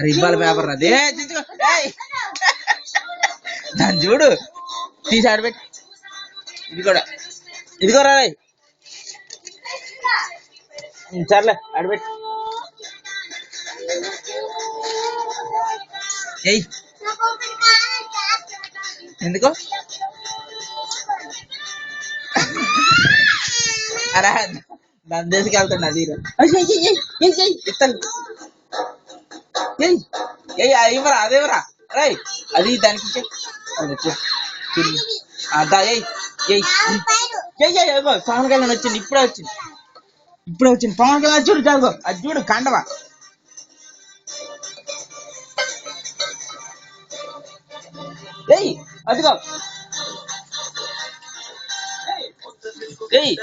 రిబ్బల్ paper అదే దాన్ని చూడు తీసి ఆడబెట్టి ఇది కూడా రా సర్లే ఆడబెట్టి ఏయ్ ఎందుకో అరా దాని దేశకి వెళ్తున్నా అది ఇస్తాను ఇవ్వరా అదేవరా రై అది దానికి పవన్ కళ్యాణ్ వచ్చింది ఇప్పుడే వచ్చింది పవన్ కళ్యాణ్ చూడు జాగో అది చూడు కండవా ఏయ్ అదిగో ఏయ్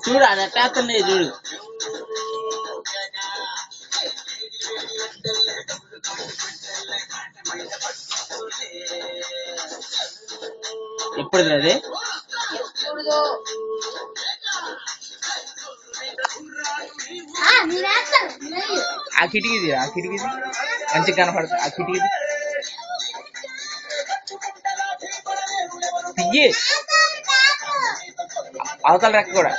చూడు అది అట్టేస్తున్నాయి చూడు ఎప్పుడు అది ఆ కిటికీది మంచిగా కనపడుతుంది ఆ కిటికీది తియ్యి అవతల రెక్క కూడా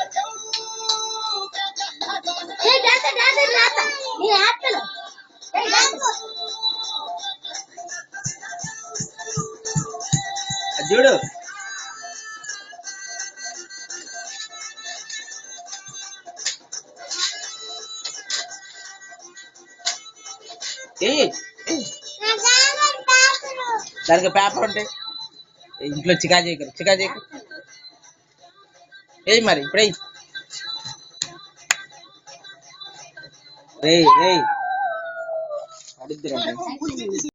చూడు దానికి పేపర్ ఉంటాయి ఇంట్లో చికా చేయకు ఏయ్ మరి ఇప్పుడే రే అడుగుతురా